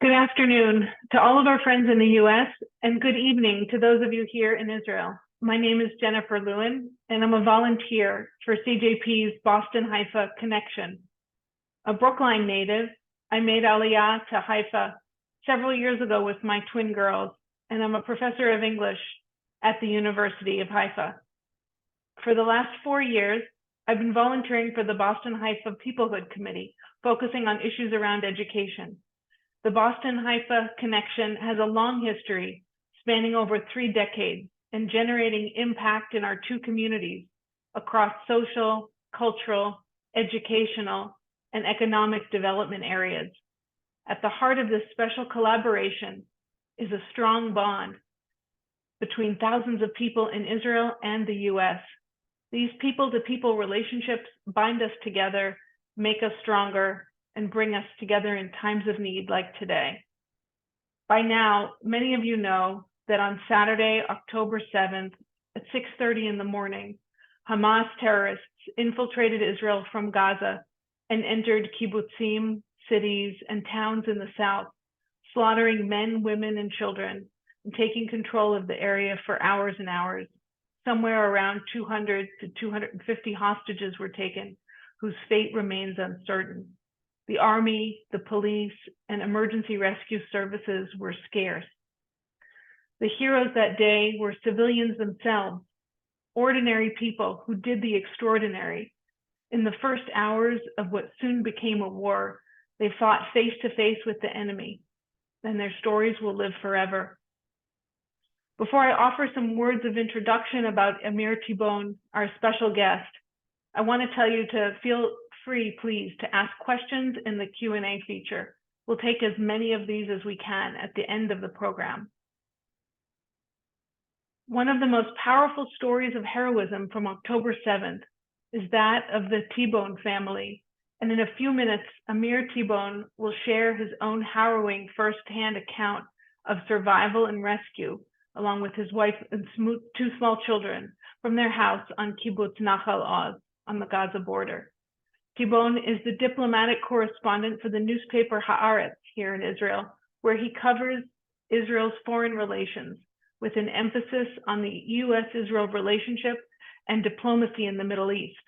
Good afternoon to all of our friends in the US, and good evening to those of you here in Israel. My name is Jennifer Lewin, and I'm a volunteer for CJP's Boston Haifa Connection. A Brookline native, I made Aliyah to Haifa several years ago with my twin girls, and I'm a professor of English at the University of Haifa. For the last 4 years, I've been volunteering for the Boston Haifa Peoplehood Committee, focusing on issues around education. The Boston Haifa Connection has a long history spanning over 3 decades and generating impact in our 2 communities across social, cultural, educational, and economic development areas. At the heart of this special collaboration is a strong bond between thousands of people in Israel and the US. These people-to-people relationships bind us together, make us stronger, and bring us together in times of need like today. By now, many of you know that on Saturday, October 7th at 6:30 in the morning, Hamas terrorists infiltrated Israel from Gaza and entered kibbutzim, cities, and towns in the south, slaughtering men, women, and children, and taking control of the area for hours and hours. Somewhere around 200 to 250 hostages were taken, whose fate remains uncertain. The army, the police, and emergency rescue services were scarce. The heroes that day were civilians themselves, ordinary people who did the extraordinary. In the first hours of what soon became a war, they fought face to face with the enemy, and their stories will live forever. Before I offer some words of introduction about Amir Tibon, our special guest, I want to tell you to feel free, please, to ask questions in the Q&A feature. We'll take as many of these as we can at the end of the program. One of the most powerful stories of heroism from October 7th is that of the Tibon family. And in a few minutes, Amir Tibon will share his own harrowing firsthand account of survival and rescue, along with his wife and 2 small children, from their house on Kibbutz Nachal Oz on the Gaza border. Tibon is the diplomatic correspondent for the newspaper Haaretz here in Israel, where he covers Israel's foreign relations with an emphasis on the US-Israel relationship and diplomacy in the Middle East.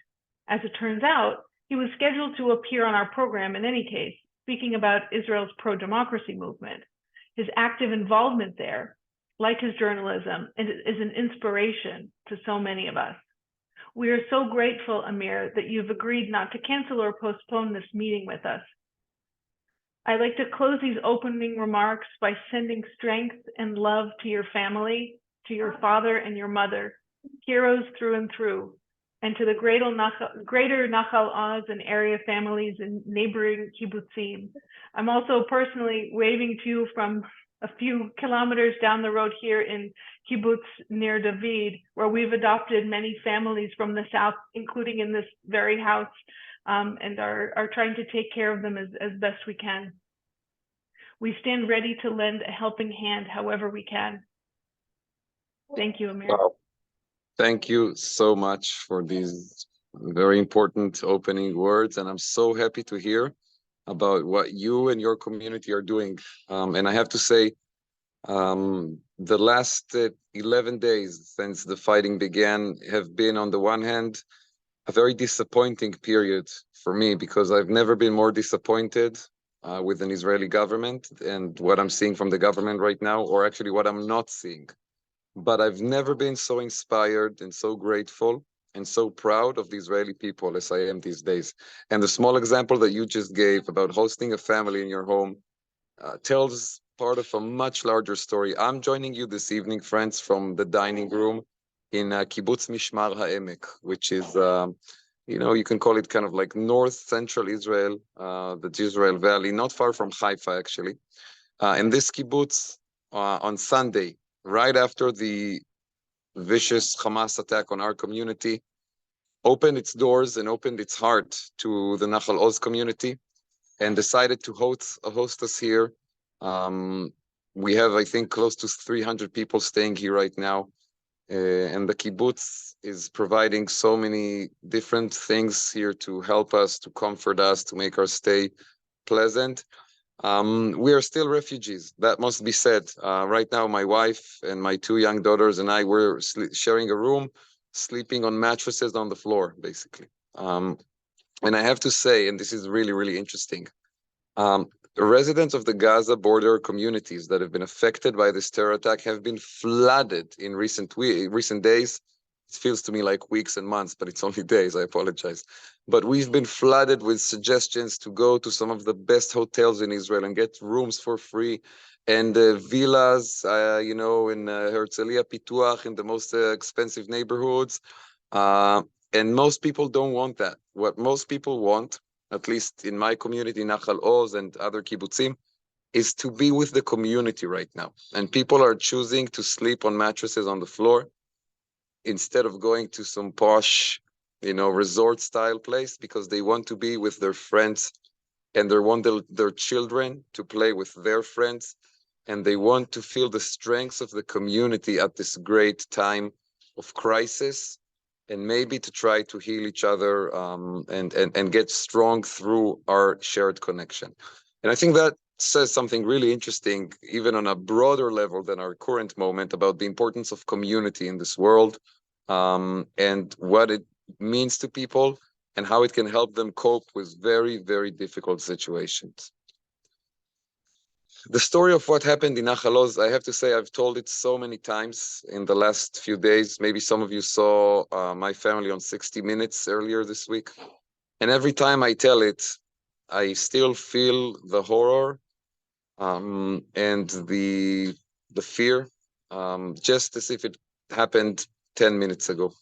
As it turns out, he was scheduled to appear on our program in any case, speaking about Israel's pro-democracy movement. His active involvement there, like his journalism, is an inspiration to so many of us. We are so grateful, Amir, that you've agreed not to cancel or postpone this meeting with us. I'd like to close these opening remarks by sending strength and love to your family, to your father and your mother, heroes through and through, and to the greater Nachal Oz and area families in neighboring kibbutzim. I'm also personally waving to you from a few kilometers down the road here in Kibbutz Nir David, where we've adopted many families from the south, including in this very house, and are trying to take care of them as best we can. We stand ready to lend a helping hand however we can. Thank you, Amir. Wow. Thank you so much for these very important opening words, and I'm so happy to hear about what you and your community are doing. And I have to say, the last 11 days since the fighting began have been, on the one hand, a very disappointing period for me, because I've never been more disappointed with an Israeli government and what I'm seeing from the government right now, or actually what I'm not seeing. But I've never been so inspired and so grateful and so proud of the Israeli people as I am these days. And the small example that you just gave about hosting a family in your home tells part of a much larger story. I'm joining you this evening, friends, from the dining room in Kibbutz Mishmar HaEmek, which is, you can call it kind of like north central Israel, the Jezreel Valley, not far from Haifa, actually. And this kibbutz on Sunday, right after the vicious Hamas attack on our community, opened its doors and opened its heart to the Nachal Oz community and decided to host us here. We have, I think, close to 300 people staying here right now. And the kibbutz is providing so many different things here to help us, to comfort us, to make our stay pleasant. We are still refugees. That must be said. Right now, my wife and my two young daughters and I were sharing a room, sleeping on mattresses on the floor, basically. And I have to say, and this is really, really interesting, residents of the Gaza border communities that have been affected by this terror attack have been flooded in recent days. It feels to me like weeks and months, but it's only days. I apologize. But we've been flooded with suggestions to go to some of the best hotels in Israel and get rooms for free, and villas, in Herzliya Pituach, in the most expensive neighborhoods. And most people don't want that. What most people want, at least in my community, Nachal Oz and other kibbutzim, is to be with the community right now. And people are choosing to sleep on mattresses on the floor instead of going to some posh, resort style place, because they want to be with their friends, and they want their children to play with their friends, and they want to feel the strength of the community at this great time of crisis, and maybe to try to heal each other, and get strong through our shared connection. And I think that says something really interesting, even on a broader level than our current moment, about the importance of community in this world, and what it means to people and how it can help them cope with very, very difficult situations. The story of what happened in Nachal Oz, I have to say, I've told it so many times in the last few days. Maybe some of you saw my family on 60 Minutes earlier this week. And every time I tell it, I still feel the horror, and the fear, just as if it happened 10 minutes ago.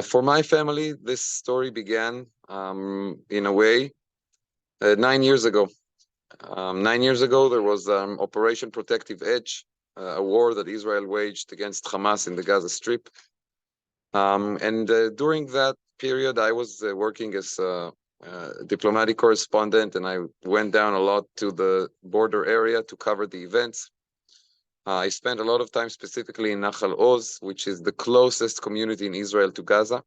For my family, this story began, in a way, 9 years ago. 9 years ago, there was Operation Protective Edge, a war that Israel waged against Hamas in the Gaza Strip. And during that period, I was working as a diplomatic correspondent, and I went down a lot to the border area to cover the events. I spent a lot of time specifically in Nachal Oz, which is the closest community in Israel to Gaza.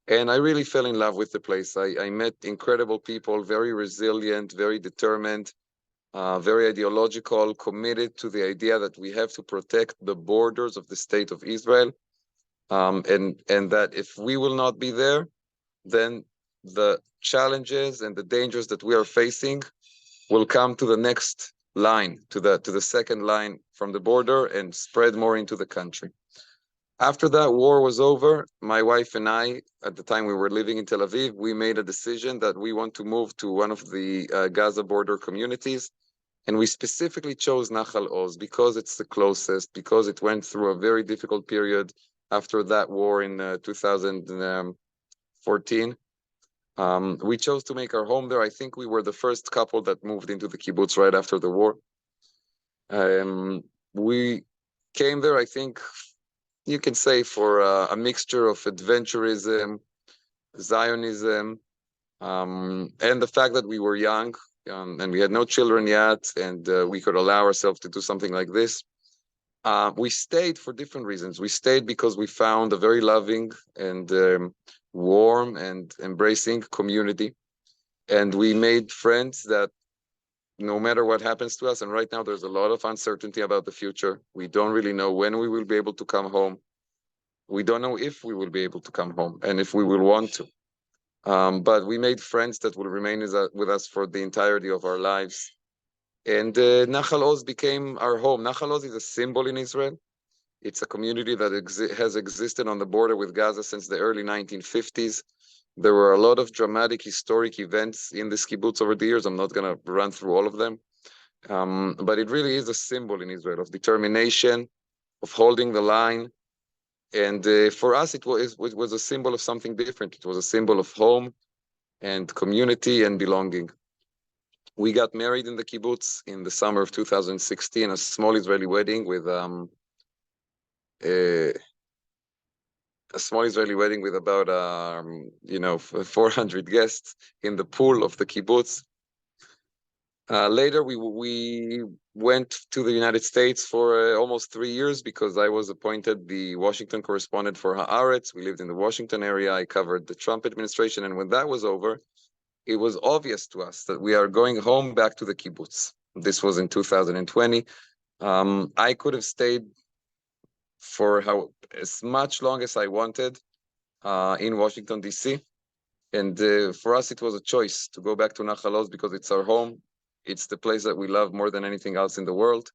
And I really fell in love with the place. I met incredible people, very resilient, very determined, very ideological, committed to the idea that we have to protect the borders of the state of Israel. And that if we will not be there, then the challenges and the dangers that we are facing will come to the next line, to the second line from the border, and spread more into the country. After that war was over, my wife and I, at the time we were living in Tel Aviv, we made a decision that we want to move to one of the Gaza border communities. And we specifically chose Nachal Oz because it's the closest, because it went through a very difficult period after that war in 2014. We chose to make our home there. I think we were the first couple that moved into the kibbutz right after the war. We came there, I think, you can say, for a mixture of adventurism, Zionism, and the fact that we were young, and we had no children yet, and we could allow ourselves to do something like this. We stayed for different reasons. We stayed because we found a very loving and warm and embracing community. And we made friends that no matter what happens to us, and right now there's a lot of uncertainty about the future. We don't really know when we will be able to come home. We don't know if we will be able to come home and if we will want to. But we made friends that will remain with us for the entirety of our lives. And Nachal Oz became our home. Nachal Oz is a symbol in Israel. It's a community that has existed on the border with Gaza since the early 1950s. There were a lot of dramatic historic events in this kibbutz over the years. I'm not going to run through all of them. But it really is a symbol in Israel of determination, of holding the line. And for us, it was a symbol of something different. It was a symbol of home and community and belonging. We got married in the kibbutz in the summer of 2016, a small Israeli wedding with about 400 guests in the pool of the kibbutz. Later, we went to the United States for almost 3 years because I was appointed the Washington correspondent for Haaretz. We lived in the Washington area. I covered the Trump administration. And when that was over, it was obvious to us that we are going home back to the kibbutz. This was in 2020. I could have stayed for as much long as I wanted in Washington, D.C. And for us, it was a choice to go back to Nachal Oz because it's our home. It's the place that we love more than anything else in the world.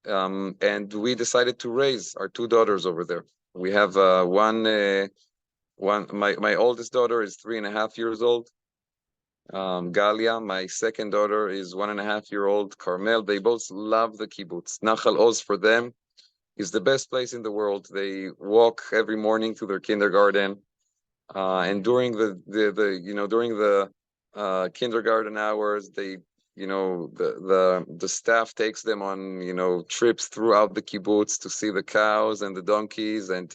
And we decided to raise our two daughters over there. We have my oldest daughter is 3.5 years old. Galia, my second daughter, is 1.5-year-old. Carmel, they both love the kibbutz. Nachal Oz for them is the best place in the world. They walk every morning to their kindergarten. And during the kindergarten hours, the staff takes them on trips throughout the kibbutz to see the cows and the donkeys and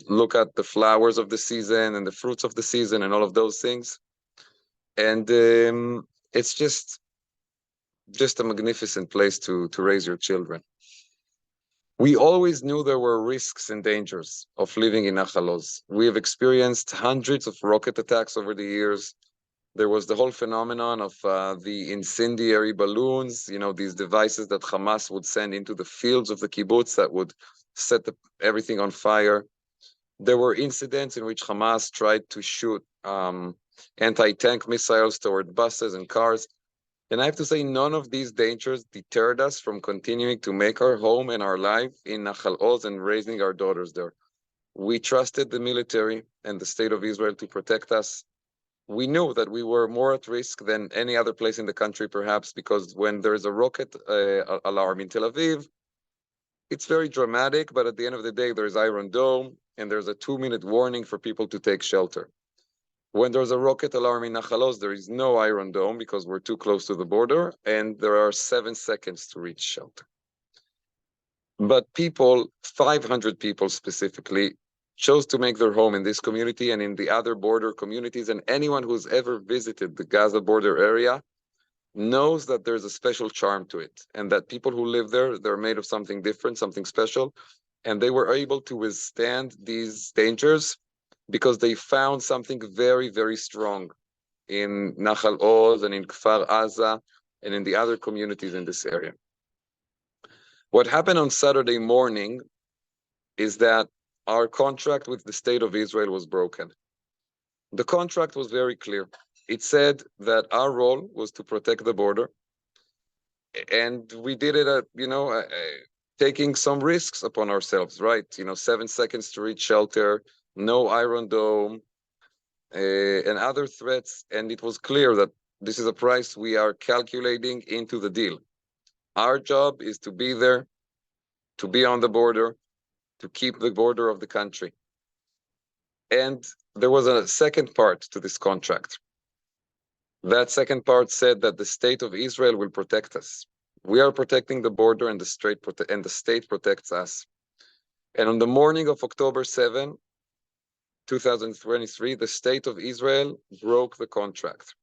look at the flowers of the season and the fruits of the season and all of those things. And it's just a magnificent place to raise your children. We always knew there were risks and dangers of living in Nachal Oz. We have experienced hundreds of rocket attacks over the years. There was the whole phenomenon of the incendiary balloons, these devices that Hamas would send into the fields of the kibbutz that would set everything on fire. There were incidents in which Hamas tried to shoot anti-tank missiles toward buses and cars. And I have to say, none of these dangers deterred us from continuing to make our home and our life in Nachal Oz and raising our daughters there. We trusted the military and the state of Israel to protect us. We knew that we were more at risk than any other place in the country, perhaps, because when there's a rocket alarm in Tel Aviv, it's very dramatic, but at the end of the day, there's Iron Dome, and there's a 2-minute warning for people to take shelter. When there's a rocket alarm in Nachal Oz, there is no Iron Dome because we're too close to the border, and there are 7 seconds to reach shelter. But 500 people specifically, chose to make their home in this community and in the other border communities, and anyone who's ever visited the Gaza border area knows that there's a special charm to it, and that people who live there, they're made of something different, something special, and they were able to withstand these dangers because they found something very, very strong in Nachal Oz and in Kfar Aza and in the other communities in this area. What happened on Saturday morning is that our contract with the state of Israel was broken. The contract was very clear. It said that our role was to protect the border, and we did it taking some risks upon ourselves, right? 7 seconds to reach shelter, no Iron Dome, and other threats. And it was clear that this is a price we are calculating into the deal. Our job is to be there, to be on the border, to keep the border of the country. And there was a second part to this contract. That second part said that the state of Israel will protect us. We are protecting the border, and the state protects us. And on the morning of October 7, 2023, the state of Israel broke the contract.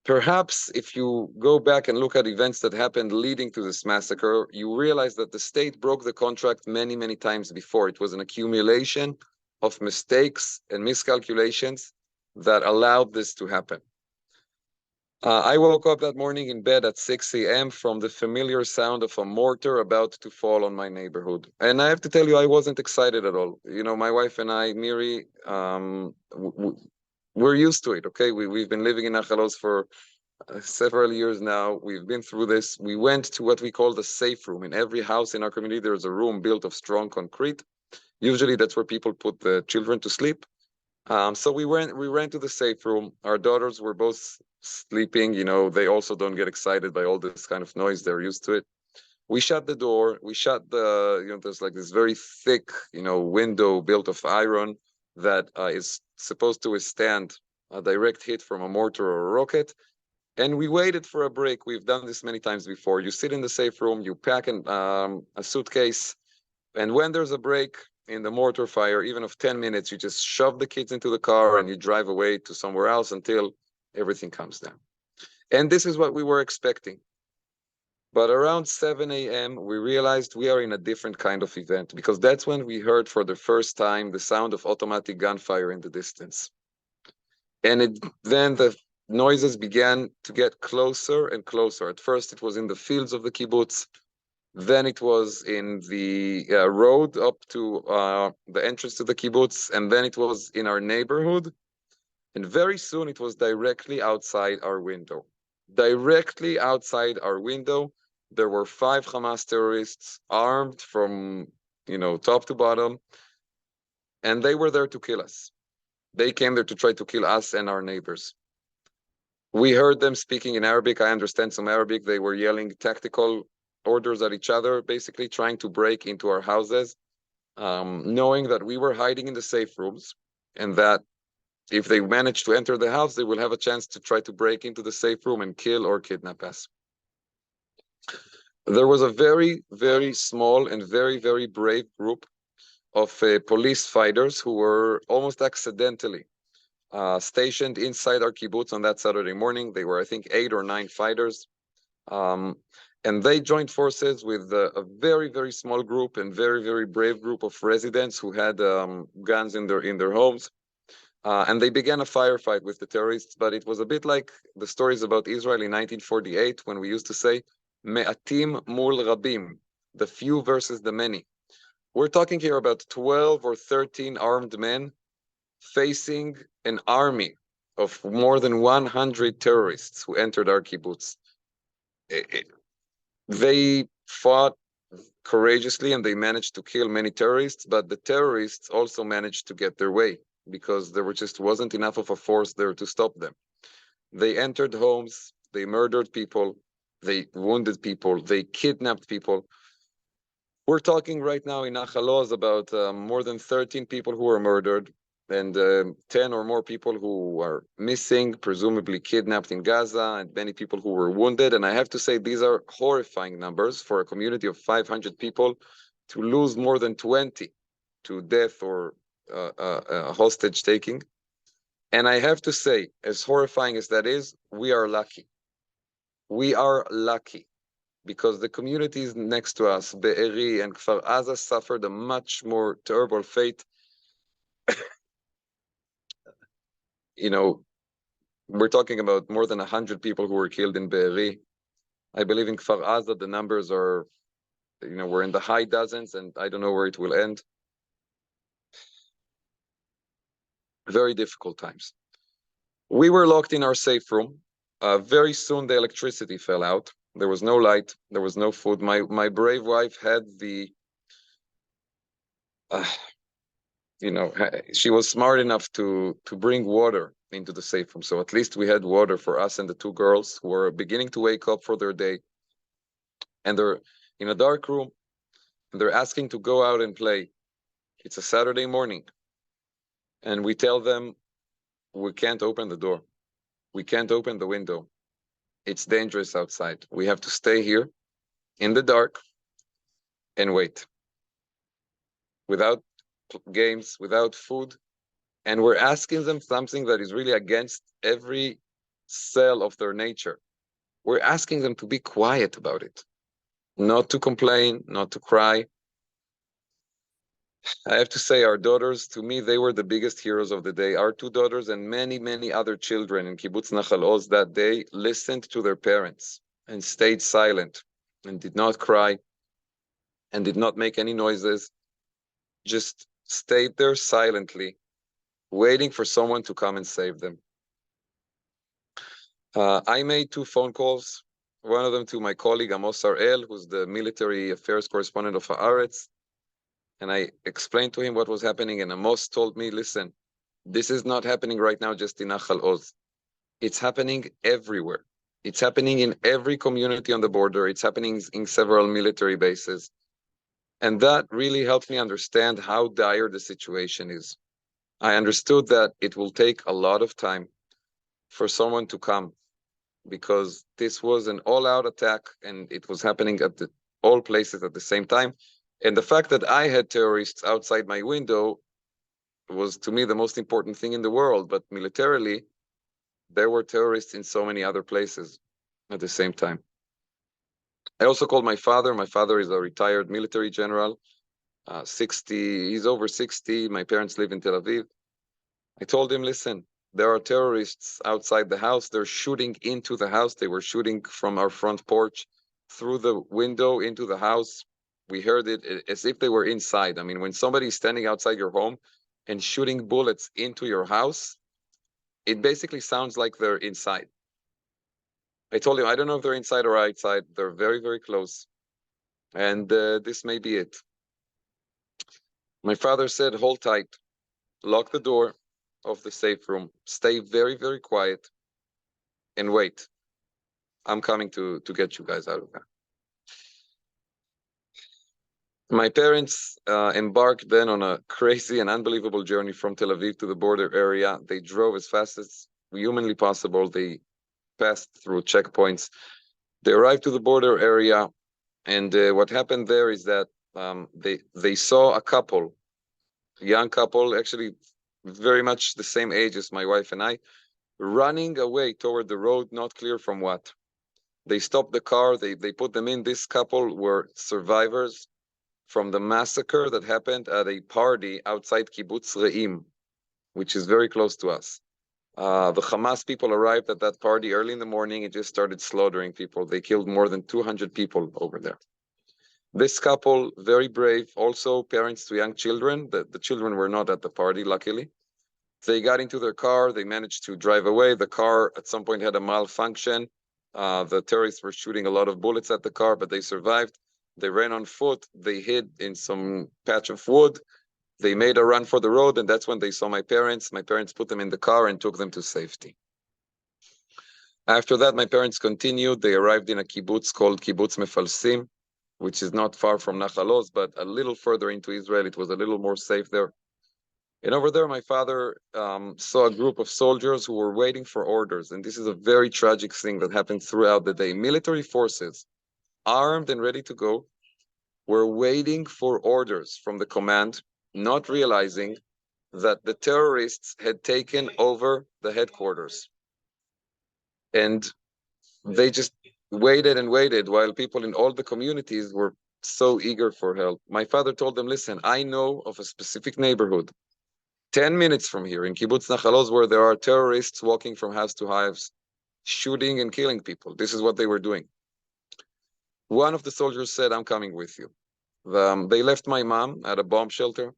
Perhaps if you go back and look at events that happened leading to this massacre, you realize that the state broke the contract many, many times before. It was an accumulation of mistakes and miscalculations that allowed this to happen. I woke up that morning in bed at 6 a.m. from the familiar sound of a mortar about to fall on my neighborhood. And I have to tell you, I wasn't excited at all. My wife and I, Miri, we're used to it, okay? We've been living in Nachal Oz for several years now. We've been through this. We went to what we call the safe room. In every house in our community, there's a room built of strong concrete. Usually that's where people put the children to sleep. So we ran to the safe room. Our daughters were both sleeping. They also don't get excited by all this kind of noise. They're used to it. We shut the door. We shut there's like this very thick, window built of iron that is supposed to withstand a direct hit from a mortar or a rocket. And we waited for a break. We've done this many times before. You sit in the safe room, you pack a suitcase, and when there's a break in the mortar fire, even of 10 minutes, you just shove the kids into the car and you drive away to somewhere else until everything comes down. And this is what we were expecting. But around 7 a.m., we realized we are in a different kind of event, because that's when we heard for the first time the sound of automatic gunfire in the distance. And then the noises began to get closer and closer. At first, it was in the fields of the kibbutz. Then it was in the road up to the entrance to the kibbutz. And then it was in our neighborhood. And very soon it was directly outside our window. Directly outside our window, there were 5 Hamas terrorists armed from, top to bottom. And they were there to kill us. They came there to try to kill us and our neighbors. We heard them speaking in Arabic. I understand some Arabic. They were yelling tactical orders at each other, basically trying to break into our houses, knowing that we were hiding in the safe rooms and that if they manage to enter the house, they will have a chance to try to break into the safe room and kill or kidnap us. There was a very, very small and very, very brave group of police fighters who were almost accidentally stationed inside our kibbutz on that Saturday morning. They were, I think, 8 or 9 fighters. And they joined forces with a very, very small group and very, very brave group of residents who had guns in their homes. And they began a firefight with the terrorists, but it was a bit like the stories about Israel in 1948, when we used to say, Me'atim mul rabim, the few versus the many. We're talking here about 12 or 13 armed men facing an army of more than 100 terrorists who entered our kibbutz. They fought courageously and they managed to kill many terrorists, but the terrorists also managed to get their way because there just wasn't enough of a force there to stop them. They entered homes, they murdered people, they wounded people, they kidnapped people. We're talking right now in Nachal Oz about more than 13 people who were murdered and 10 or more people who are missing, presumably kidnapped in Gaza, and many people who were wounded. And I have to say, these are horrifying numbers for a community of 500 people to lose more than 20 to death or hostage taking. And I have to say, as horrifying as that is, we are lucky. We are lucky because the communities next to us, Be'eri and Kfar Aza, suffered a much more terrible fate. We're talking about more than 100 people who were killed in Be'eri. I believe in Kfar Aza, the numbers are, we're in the high dozens, and I don't know where it will end. Very difficult times. We were locked in our safe room. Very soon the electricity fell out. There was no light. There was no food. My brave wife had she was smart enough to bring water into the safe room. So at least we had water for us and the 2 girls who were beginning to wake up for their day. And they're in a dark room and they're asking to go out and play. It's a Saturday morning. And we tell them, we can't open the door. We can't open the window. It's dangerous outside. We have to stay here in the dark and wait. Without games, without food. And we're asking them something that is really against every cell of their nature. We're asking them to be quiet about it, not to complain, not to cry. I have to say, our daughters, to me, they were the biggest heroes of the day. Our 2 daughters and many, many other children in Kibbutz Nachal Oz that day listened to their parents and stayed silent and did not cry and did not make any noises, just stayed there silently, waiting for someone to come and save them. I made 2 phone calls, one of them to my colleague Amos Harel, who's the military affairs correspondent of Haaretz. And I explained to him what was happening, and Amos told me, listen, this is not happening right now just in Nachal Oz. It's happening everywhere. It's happening in every community on the border. It's happening in several military bases. And that really helped me understand how dire the situation is. I understood that it will take a lot of time for someone to come because this was an all-out attack and it was happening at all places at the same time. And the fact that I had terrorists outside my window was, to me, the most important thing in the world. But militarily, there were terrorists in so many other places at the same time. I also called my father. My father is a retired military general, 60. He's over 60. My parents live in Tel Aviv. I told him, listen, there are terrorists outside the house. They're shooting into the house. They were shooting from our front porch through the window into the house. We heard it as if they were inside. I mean, when somebody's standing outside your home and shooting bullets into your house, it basically sounds like they're inside. I told him, I don't know if they're inside or outside. They're very, very close. And this may be it. My father said, hold tight, lock the door of the safe room, stay very, very quiet, and wait. I'm coming to get you guys out of there. My parents embarked then on a crazy and unbelievable journey from Tel Aviv to the border area. They drove as fast as humanly possible. They passed through checkpoints. They arrived to the border area, and what happened there is that they saw a couple, young couple, actually very much the same age as my wife and I, running away toward the road, not clear from what. They stopped the car, they put them in. This couple were survivors from the massacre that happened at a party outside Kibbutz Re'im, which is very close to us. The Hamas people arrived at that party early in the morning and just started slaughtering people. They killed more than 200 people over there. This couple, very brave, also parents to young children. The children were not at the party, luckily. They got into their car. They managed to drive away. The car at some point had a malfunction. The terrorists were shooting a lot of bullets at the car, but they survived. They ran on foot. They hid in some patch of wood. They made a run for the road, and that's when they saw my parents. My parents put them in the car and took them to safety. After that, my parents continued. They arrived in a kibbutz called Kibbutz Mefalsim, which is not far from Nachal Oz, but a little further into Israel. It was a little more safe there. And over there, my father saw a group of soldiers who were waiting for orders. And this is a very tragic thing that happened throughout the day. Military forces, armed and ready to go, were waiting for orders from the command, not realizing that the terrorists had taken over the headquarters. And they just waited and waited while people in all the communities were so eager for help. My father told them, listen, I know of a specific neighborhood 10 minutes from here in Kibbutz Nachal Oz where there are terrorists walking from house to house, shooting and killing people. This is what they were doing. One of the soldiers said, I'm coming with you. They left my mom at a bomb shelter,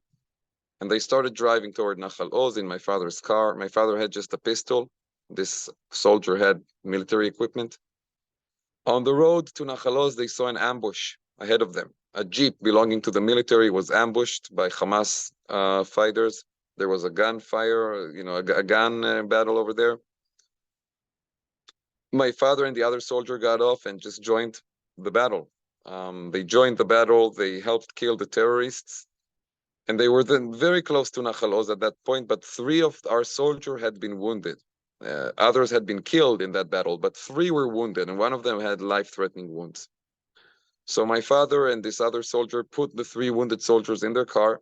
and they started driving toward Nachal Oz in my father's car. My father had just a pistol. This soldier had military equipment. On the road to Nachal Oz, they saw an ambush ahead of them. A jeep belonging to the military was ambushed by Hamas fighters. There was a gunfire, a gun battle over there. My father and the other soldier got off and just joined the battle. They joined the battle. They helped kill the terrorists. And they were then very close to Nachal Oz at that point, but 3 of our soldiers had been wounded. Others had been killed in that battle, but 3 were wounded, and one of them had life-threatening wounds. So my father and this other soldier put the 3 wounded soldiers in their car,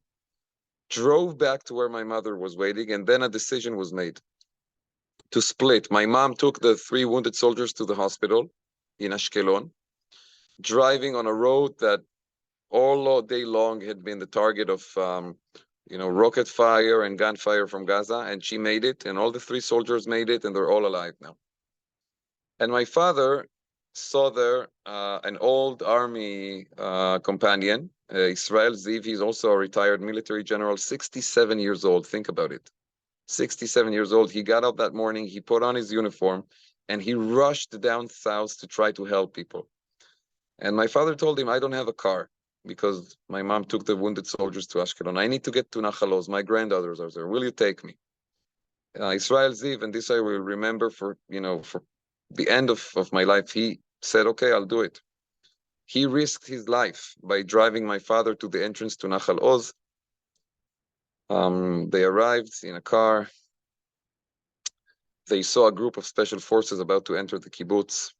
drove back to where my mother was waiting, and then a decision was made to split. My mom took the 3 wounded soldiers to the hospital in Ashkelon, driving on a road that all day long had been the target of rocket fire and gunfire from Gaza, and she made it, and all the 3 soldiers made it, and they're all alive now. And my father saw there an old army companion, Israel Ziv. He's also a retired military general, 67 years old. Think about it. 67 years old. He got up that morning, he put on his uniform, and he rushed down south to try to help people. And my father told him, I don't have a car because my mom took the wounded soldiers to Ashkelon. I need to get to Nachal Oz. My granddaughters are there. Will you take me? Israel Ziv, and this I will remember for the end of my life. He said, okay, I'll do it. He risked his life by driving my father to the entrance to Nachal Oz. They arrived in a car. They saw a group of special forces about to enter the kibbutz.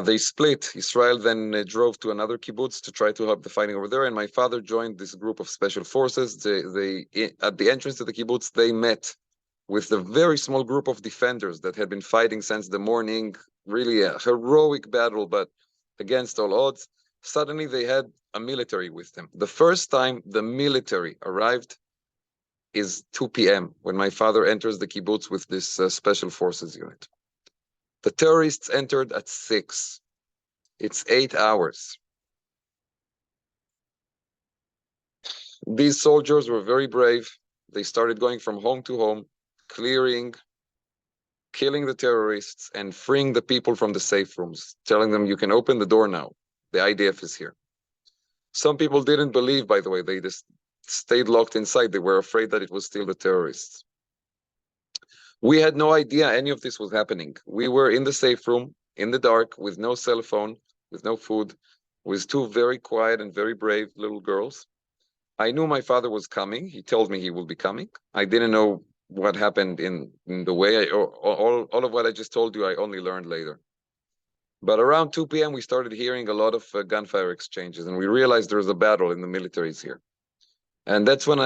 They split. Israel then drove to another kibbutz to try to help the fighting over there, and my father joined this group of special forces. They at the entrance to the kibbutz, they met with the very small group of defenders that had been fighting since the morning, really a heroic battle, but against all odds. Suddenly they had a military with them. The first time the military arrived, is 2 p.m. when my father enters the kibbutz with this special forces unit. The terrorists entered at 6. It's 8 hours. These soldiers were very brave. They started going from home to home, clearing, killing the terrorists, and freeing the people from the safe rooms, telling them, you can open the door now. The IDF is here. Some people didn't believe, by the way. They just stayed locked inside. They were afraid that it was still the terrorists. We had no idea any of this was happening. We were in the safe room, in the dark, with no cell phone, with no food, with 2 very quiet and very brave little girls. I knew my father was coming. He told me he will be coming. I didn't know what happened in the way. All of what I just told you, I only learned later. But around 2 p.m., we started hearing a lot of gunfire exchanges, and we realized there was a battle in the militaries here. And that's when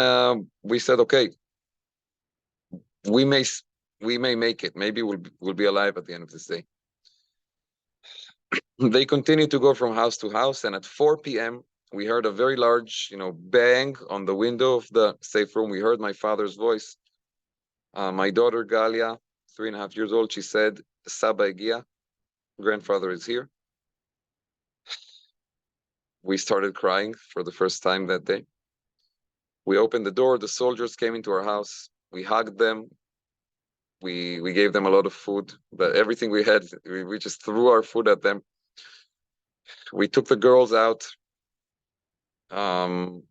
we said, okay, we may make it. Maybe we'll be alive at the end of this day. They continued to go from house to house, and at 4 p.m., we heard a very large, bang on the window of the safe room. We heard my father's voice. My daughter, Galia, 3.5 years old, she said, Saba egia, grandfather is here. We started crying for the first time that day. We opened the door. The soldiers came into our house. We hugged them. We gave them a lot of food. But everything we had, we just threw our food at them. We took the girls out. And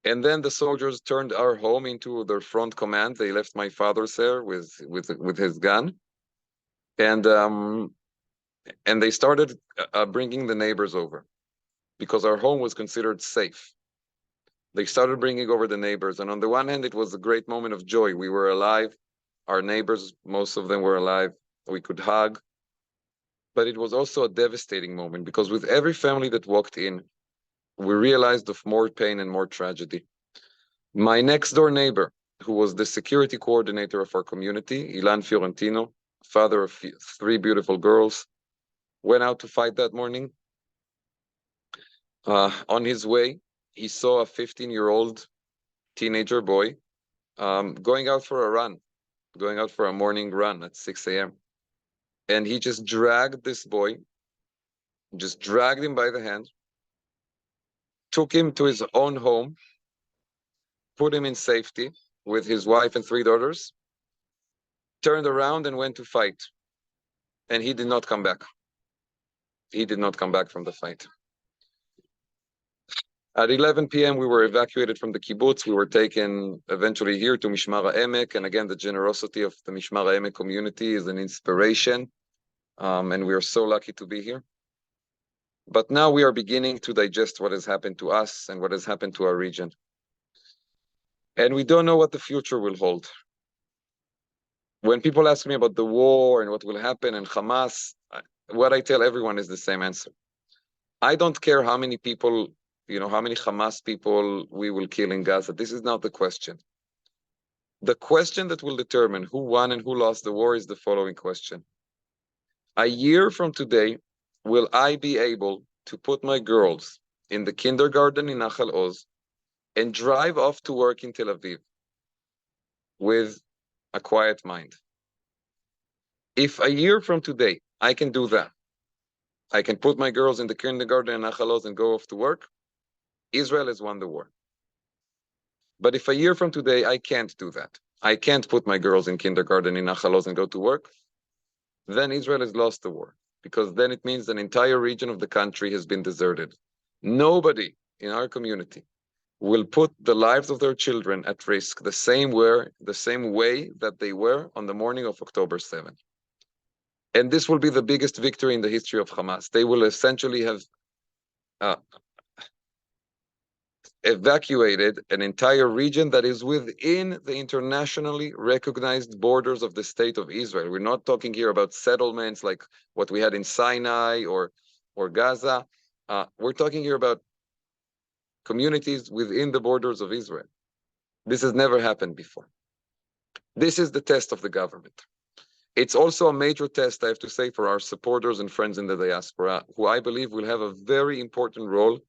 then the soldiers turned our home into their front command. They left my father there with his gun, and they started bringing the neighbors over, because our home was considered safe. They started bringing over the neighbors, and on the one hand, it was a great moment of joy. We were alive. Our neighbors, most of them were alive. We could hug. But it was also a devastating moment, because with every family that walked in, we realized of more pain and more tragedy. My next door neighbor, who was the security coordinator of our community, Ilan Fiorentino, father of 3 beautiful girls, went out to fight that morning. On his way, he saw a 15-year-old teenager boy going out for a run, going out for a morning run at 6 a.m. And he just dragged this boy, just dragged him by the hand, took him to his own home, put him in safety with his wife and 3 daughters, turned around and went to fight. And he did not come back. He did not come back from the fight. At 11 p.m., we were evacuated from the kibbutz. We were taken eventually here to Mishmar HaEmek. And again, the generosity of the Mishmar HaEmek community is an inspiration. And we are so lucky to be here. But now we are beginning to digest what has happened to us and what has happened to our region. And we don't know what the future will hold. When people ask me about the war and what will happen and Hamas, what I tell everyone is the same answer. I don't care how many people, how many Hamas people we will kill in Gaza. This is not the question. The question that will determine who won and who lost the war is the following question. A year from today, will I be able to put my girls in the kindergarten in Nachal Oz and drive off to work in Tel Aviv with a quiet mind? If a year from today I can do that, I can put my girls in the kindergarten in Nachal Oz and go off to work, Israel has won the war. But if a year from today I can't do that, I can't put my girls in kindergarten in Nachal Oz and go to work, then Israel has lost the war, because then it means an entire region of the country has been deserted. Nobody in our community will put the lives of their children at risk the same way that they were on the morning of October 7th. And this will be the biggest victory in the history of Hamas. They will essentially have evacuated an entire region that is within the internationally recognized borders of the state of Israel. We're not talking here about settlements like what we had in Sinai or Gaza. We're talking here about communities within the borders of Israel. This has never happened before. This is the test of the government. It's also a major test, I have to say, for our supporters and friends in the diaspora, who I believe will have a very important role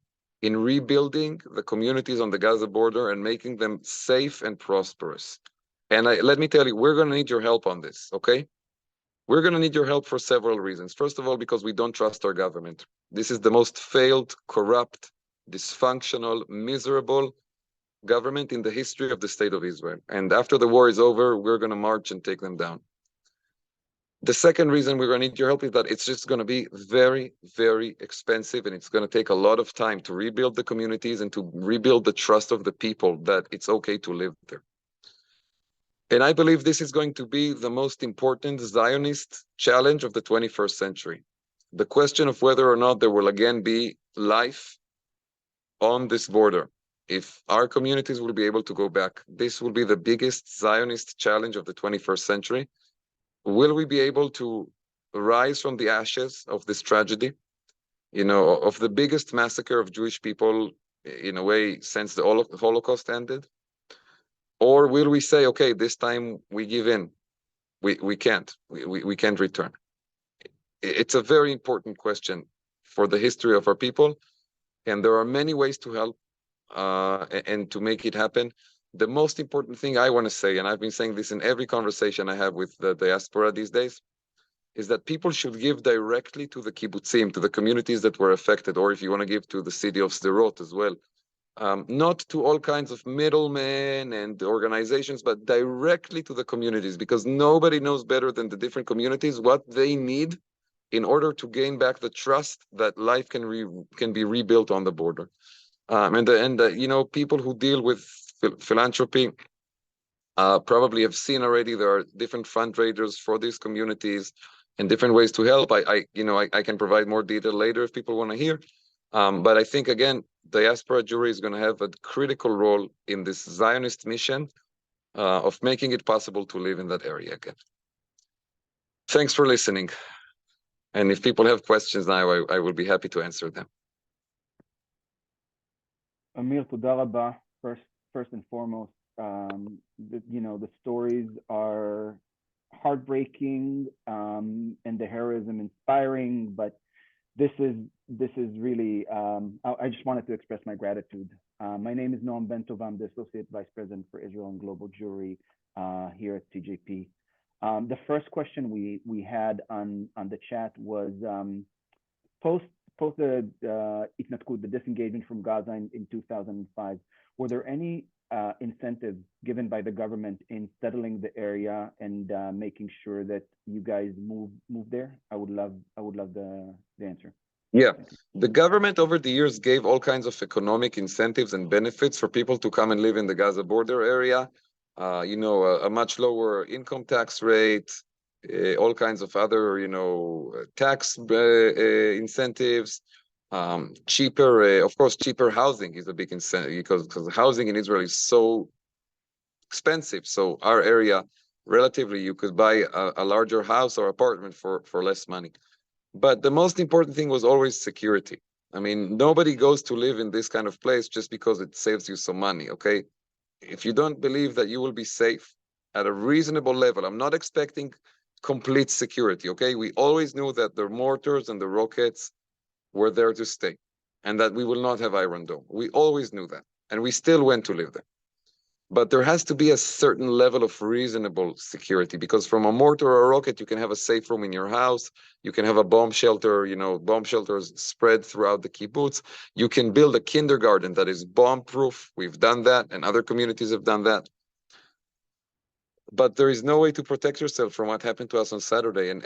in rebuilding the communities on the Gaza border and making them safe and prosperous. And let me tell you, we're going to need your help on this, okay? We're going to need your help for several reasons. First of all, because we don't trust our government. This is the most failed, corrupt, dysfunctional, miserable government in the history of the state of Israel. And after the war is over, we're going to march and take them down. The second reason we're going to need your help is that it's just going to be very, very expensive, and it's going to take a lot of time to rebuild the communities and to rebuild the trust of the people that it's okay to live there. And I believe this is going to be the most important Zionist challenge of the 21st century. The question of whether or not there will again be life on this border. If our communities will be able to go back, this will be the biggest Zionist challenge of the 21st century. Will we be able to rise from the ashes of this tragedy, of the biggest massacre of Jewish people in a way since the Holocaust ended? Or will we say, okay, this time we give in? We can't. We can't return. It's a very important question for the history of our people, and there are many ways to help and to make it happen. The most important thing I want to say, and I've been saying this in every conversation I have with the diaspora these days, is that people should give directly to the kibbutzim, to the communities that were affected, or if you want to give to the city of Sderot as well. Not to all kinds of middlemen and organizations, but directly to the communities, because nobody knows better than the different communities what they need in order to gain back the trust that life can be rebuilt on the border. People who deal with philanthropy probably have seen already there are different fundraisers for these communities and different ways to help. I can provide more detail later if people want to hear. But I think, again, diaspora Jewry is going to have a critical role in this Zionist mission of making it possible to live in that area again. Thanks for listening. And if people have questions now, I will be happy to answer them. Amir, toda rabba. First and foremost, the stories are heartbreaking and the heroism inspiring, but this is really, I just wanted to express my gratitude. My name is Noam Bentov. I'm the Associate Vice President for Israel and Global Jewry here at CJP. The first question we had on the chat was post the Itnatkut, the disengagement from Gaza in 2005, were there any incentives given by the government in settling the area and making sure that you guys move there? I would love the answer. Yeah, the government over the years gave all kinds of economic incentives and benefits for people to come and live in the Gaza border area. A much lower income tax rate, all kinds of other, tax incentives, cheaper, of course, cheaper housing is a big incentive because housing in Israel is so expensive. So our area, relatively, you could buy a larger house or apartment for less money. But the most important thing was always security. I mean, nobody goes to live in this kind of place just because it saves you some money, okay? If you don't believe that you will be safe at a reasonable level, I'm not expecting complete security, okay? We always knew that the mortars and the rockets were there to stay and that we will not have Iron Dome. We always knew that, and we still went to live there. But there has to be a certain level of reasonable security, because from a mortar or a rocket, you can have a safe room in your house. You can have a bomb shelter, bomb shelters spread throughout the kibbutz. You can build a kindergarten that is bomb-proof. We've done that, and other communities have done that. But there is no way to protect yourself from what happened to us on Saturday. And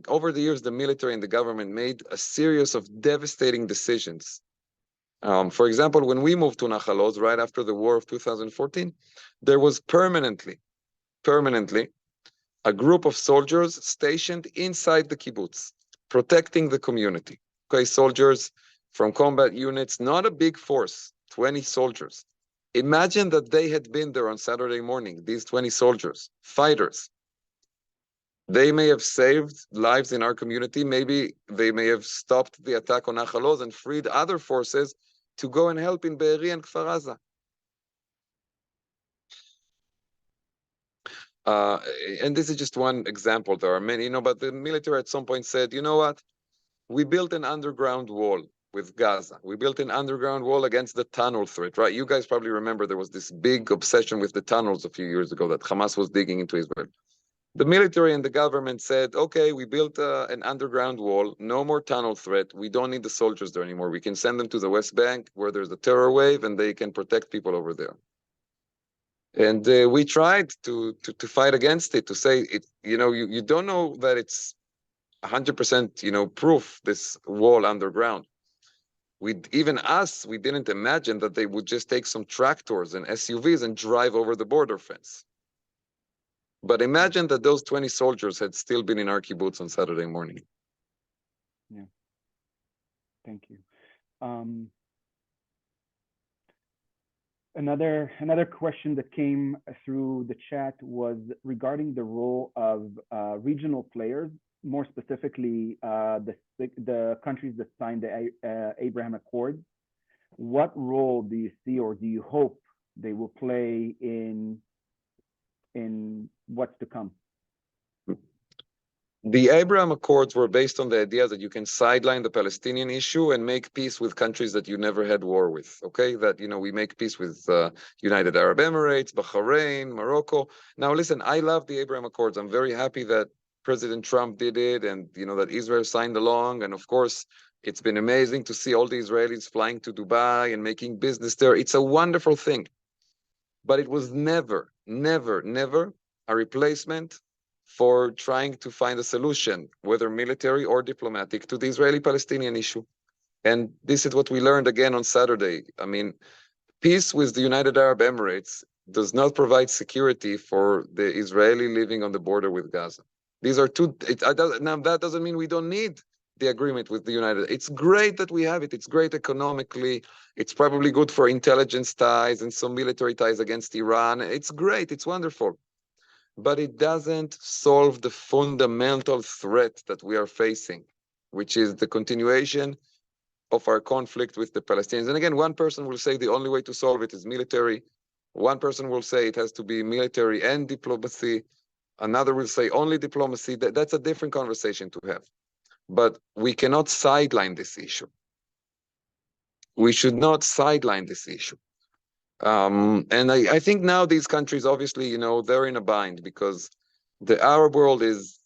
over the years, the military and the government made a series of devastating decisions. For example, when we moved to Nachal Oz right after the war of 2014, there was permanently a group of soldiers stationed inside the kibbutz, protecting the community. Okay, soldiers from combat units, not a big force, 20 soldiers. Imagine that they had been there on Saturday morning, these 20 soldiers, fighters. They may have saved lives in our community. Maybe they may have stopped the attack on Nachal Oz and freed other forces to go and help in Be'eri and Kfar Aza. And this is just one example. There are many, but the military at some point said, you know what? We built an underground wall with Gaza. We built an underground wall against the tunnel threat, right? You guys probably remember there was this big obsession with the tunnels a few years ago that Hamas was digging into Israel. The military and the government said, okay, we built an underground wall, no more tunnel threat. We don't need the soldiers there anymore. We can send them to the West Bank where there's a terror wave and they can protect people over there. And we tried to fight against it, to say, it. You don't know that it's 100%, proof, this wall underground. We didn't imagine that they would just take some tractors and SUVs and drive over the border fence. But imagine that those 20 soldiers had still been in our kibbutz on Saturday morning. Yeah. Thank you. Another question that came through the chat was regarding the role of regional players, more specifically the countries that signed the Abraham Accords. What role do you see, or do you hope they will play in what's to come? The Abraham Accords were based on the idea that you can sideline the Palestinian issue and make peace with countries that you never had war with, okay? That, we make peace with United Arab Emirates, Bahrain, Morocco. Now, listen, I love the Abraham Accords. I'm very happy that President Trump did it and, that Israel signed along. And of course, it's been amazing to see all the Israelis flying to Dubai and making business there. It's a wonderful thing. But it was never, never, never a replacement for trying to find a solution, whether military or diplomatic, to the Israeli-Palestinian issue. And this is what we learned again on Saturday. I mean, peace with the United Arab Emirates does not provide security for the Israeli living on the border with Gaza. These are two, now that doesn't mean we don't need the agreement with the United. It's great that we have it. It's great economically. It's probably good for intelligence ties and some military ties against Iran. It's great. It's wonderful. But it doesn't solve the fundamental threat that we are facing, which is the continuation of our conflict with the Palestinians. And again, one person will say the only way to solve it is military. One person will say it has to be military and diplomacy. Another will say only diplomacy. That's a different conversation to have. But we cannot sideline this issue. We should not sideline this issue. And I think now these countries, obviously, they're in a bind because the Arab world is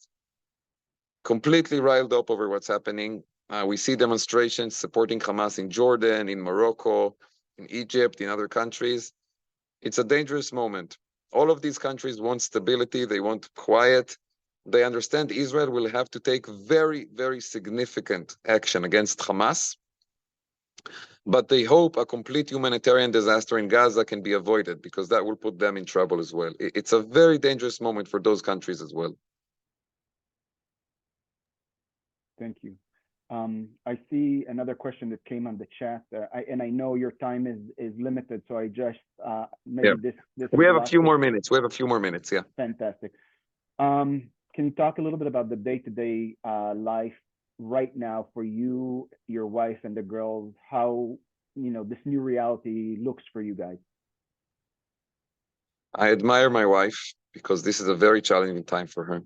completely riled up over what's happening. We see demonstrations supporting Hamas in Jordan, in Morocco, in Egypt, in other countries. It's a dangerous moment. All of these countries want stability. They want quiet. They understand Israel will have to take very, very significant action against Hamas. But they hope a complete humanitarian disaster in Gaza can be avoided because that will put them in trouble as well. It's a very dangerous moment for those countries as well. Thank you. I see another question that came on the chat, and I know your time is limited, so I just maybe this. We have a few more minutes. We have a few more minutes. Yeah. Fantastic. Can you talk a little bit about the day-to-day life right now for you, your wife, and the girls? How this new reality looks for you guys? I admire my wife because this is a very challenging time for her.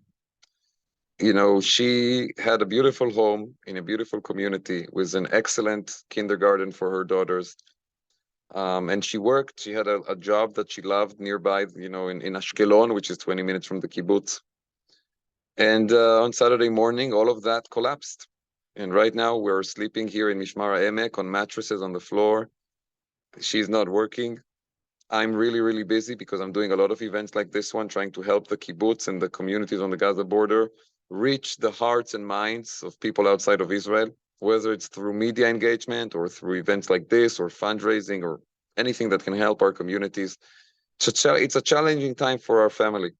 She had a beautiful home in a beautiful community with an excellent kindergarten for her daughters. And she worked. She had a job that she loved nearby, in Ashkelon, which is 20 minutes from the kibbutz. And on Saturday morning, all of that collapsed. And right now we're sleeping here in Mishmar Emek on mattresses on the floor. She's not working. I'm really, really busy because I'm doing a lot of events like this one, trying to help the kibbutz and the communities on the Gaza border reach the hearts and minds of people outside of Israel, whether it's through media engagement or through events like this or fundraising or anything that can help our communities. It's a challenging time for our family.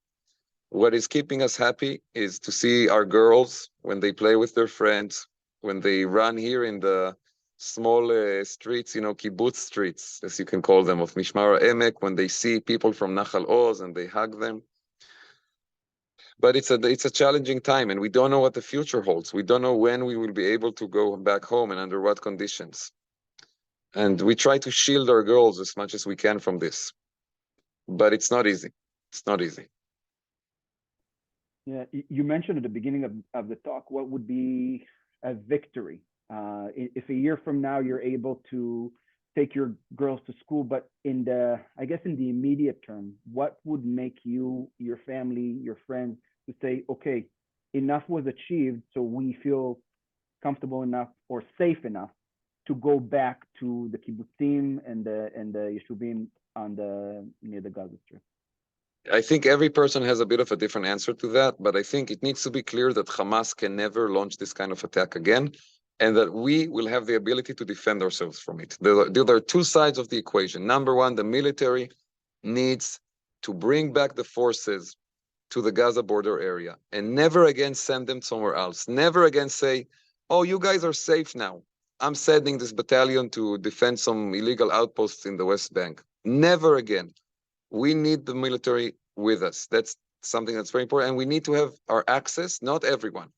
What is keeping us happy is to see our girls when they play with their friends, when they run here in the small streets, kibbutz streets, as you can call them, of Mishmar Emek, when they see people from Nachal Oz and they hug them. But it's a challenging time, and we don't know what the future holds. We don't know when we will be able to go back home and under what conditions. And we try to shield our girls as much as we can from this. But it's not easy. It's not easy. Yeah, you mentioned at the beginning of the talk, what would be a victory If a year from now you're able to take your girls to school, but in the, I guess in the immediate term, what would make you, your family, your friends to say, okay, enough was achieved, so we feel comfortable enough or safe enough to go back to the kibbutzim and the yeshuvim on the near the Gaza Strip? I think every person has a bit of a different answer to that, but I think it needs to be clear that Hamas can never launch this kind of attack again, and that we will have the ability to defend ourselves from it. There are two sides of the equation. Number one, the military needs to bring back the forces to the Gaza border area and never again send them somewhere else. Never again say, oh, you guys are safe now. I'm sending this battalion to defend some illegal outposts in the West Bank. Never again. We need the military with us. That's something that's very important. And we need to have our access, not everyone,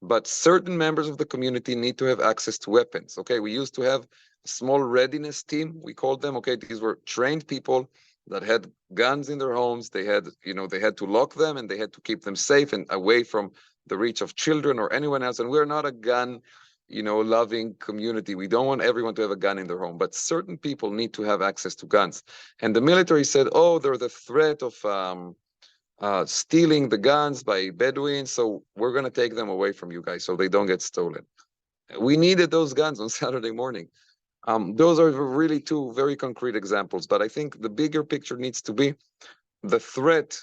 but certain members of the community need to have access to weapons. Okay, we used to have a small readiness team, we called them. Okay, these were trained people that had guns in their homes. They had, they had to lock them and they had to keep them safe and away from the reach of children or anyone else. And we're not a gun, loving community. We don't want everyone to have a gun in their home, but certain people need to have access to guns. And the military said, oh, there's the threat of stealing the guns by Bedouins, so we're going to take them away from you guys so they don't get stolen. We needed those guns on Saturday morning. Those are really two very concrete examples, but I think the bigger picture needs to be the threat,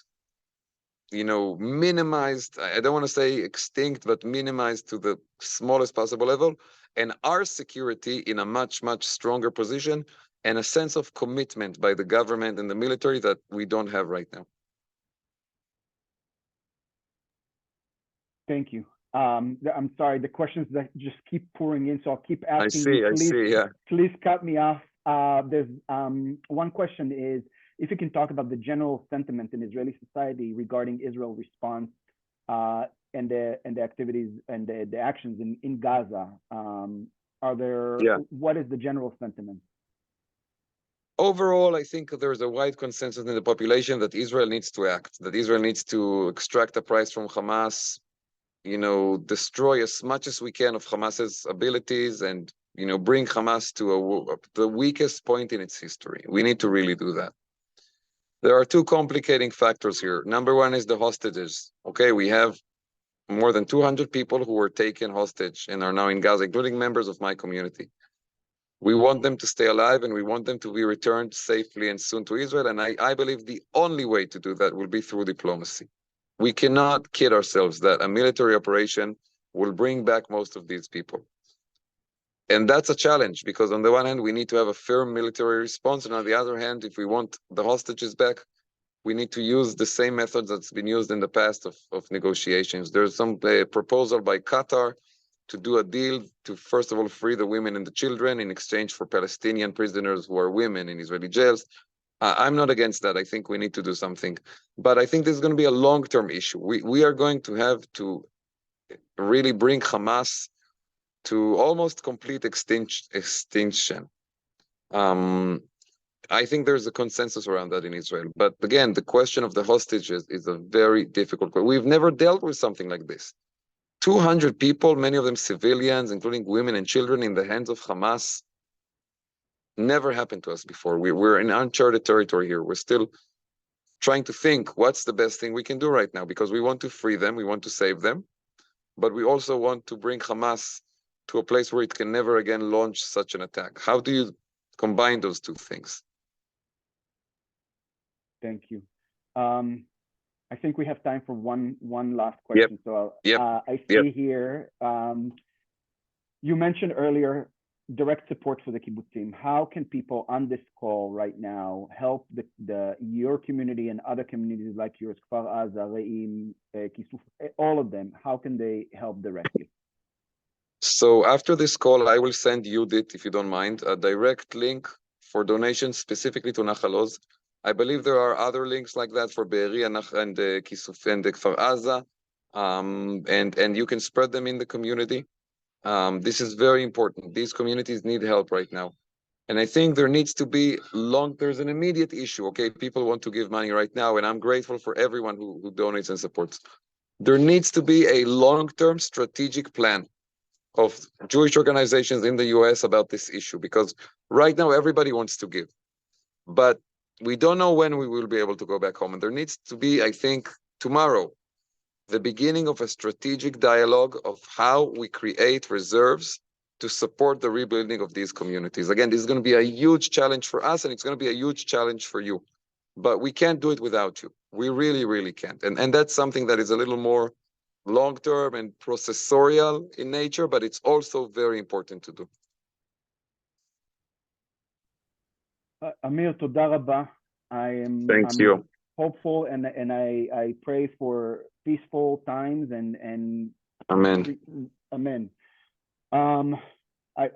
minimized. I don't want to say extinct, but minimized to the smallest possible level, and our security in a much, much stronger position, and a sense of commitment by the government and the military that we don't have right now. Thank you. I'm sorry, the questions that just keep pouring in, so I'll keep asking. I see, yeah. Please cut me off. There's one question is, if you can talk about the general sentiment in Israeli society regarding Israel's response and the activities and the actions in Gaza. What is the general sentiment? Overall, I think there's a wide consensus in the population that Israel needs to act, that Israel needs to extract a price from Hamas, destroy as much as we can of Hamas's abilities and, bring Hamas to the weakest point in its history. We need to really do that. There are two complicating factors here. Number one is the hostages. Okay, we have more than 200 people who were taken hostage and are now in Gaza, including members of my community. We want them to stay alive and we want them to be returned safely and soon to Israel. And I believe the only way to do that will be through diplomacy. We cannot kid ourselves that a military operation will bring back most of these people. And that's a challenge because on the one hand, we need to have a firm military response. And on the other hand, if we want the hostages back, we need to use the same methods that's been used in the past of negotiations. There's some proposal by Qatar to do a deal to, first of all, free the women and the children in exchange for Palestinian prisoners who are women in Israeli jails. I'm not against that. I think we need to do something. But I think this is going to be a long-term issue. We are going to have to really bring Hamas to almost complete extinction. I think there's a consensus around that in Israel. But again, the question of the hostages is a very difficult question. We've never dealt with something like this. 200 people, many of them civilians, including women and children, in the hands of Hamas, never happened to us before. We're in uncharted territory here. We're still trying to think what's the best thing we can do right now, because we want to free them, we want to save them, but we also want to bring Hamas to a place where it can never again launch such an attack. How do you combine those two things? Thank you. I think we have time for one last question. Yep. So I see here, you mentioned earlier direct support for the kibbutzim. How can people on this call right now help your community and other communities like yours, Kfar Aza, Re'im, Kisuf, all of them? How can they help directly? So after this call, I will send Judith, if you don't mind, a direct link for donations specifically to Nahal Oz. I believe there are other links like that for Be'eri and Kisuf and Kfar Aza, and you can spread them in the community. This is very important. These communities need help right now. And I think there needs to be there's an immediate issue. Okay, people want to give money right now, and I'm grateful for everyone who donates and supports. There needs to be a long-term strategic plan. of Jewish organizations in the US about this issue, because right now everybody wants to give, but we don't know when we will be able to go back home. And there needs to be, I think, tomorrow, the beginning of a strategic dialogue of how we create reserves to support the rebuilding of these communities. Again, this is going to be a huge challenge for us, and it's going to be a huge challenge for you. But we can't do it without you. We really, really can't. And that's something that is a little more long-term and processorial in nature, but it's also very important to do. Amir, toda rabba. I'm you. hopeful, and I pray for peaceful times and Amen. amen.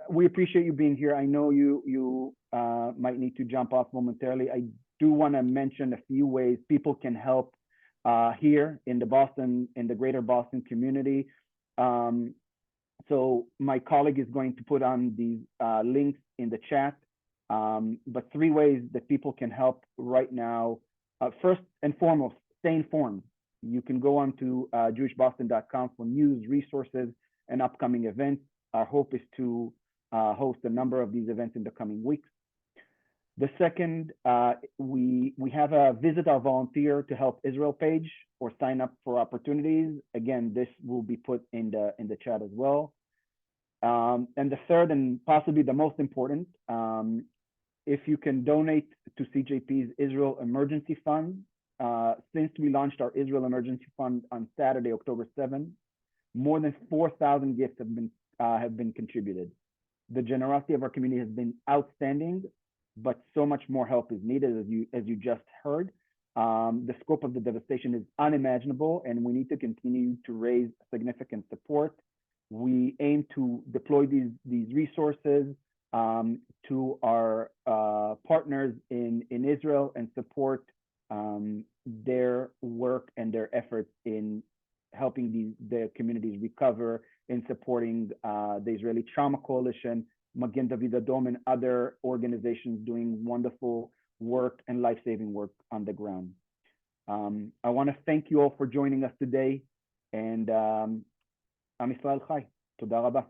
We appreciate you being here. I know you might need to jump off momentarily. I do want to mention a few ways people can help here in the greater Boston community. So my colleague is going to put on these links in the chat. But 3 ways that people can help right now. First and foremost, stay informed. You can go on to jewishboston.com for news, resources, and upcoming events. Our hope is to host a number of these events in the coming weeks. The second, we have a Visit Our Volunteer to Help Israel page or sign up for opportunities. Again, this will be put in the chat as well. And the third, and possibly the most important, if you can donate to CJP's Israel Emergency Fund. Since we launched our Israel Emergency Fund on Saturday, October 7th, more than 4,000 gifts have been contributed. The generosity of our community has been outstanding, but so much more help is needed, as you just heard. The scope of the devastation is unimaginable, and we need to continue to raise significant support. We aim to deploy these resources to our partners in Israel and support their work and their efforts in helping the communities recover, in supporting the Israeli Trauma Coalition, Magen David Adom, and other organizations doing wonderful work and life-saving work on the ground. I want to thank you all for joining us today, and Am Yisrael Chai. Toda rabba.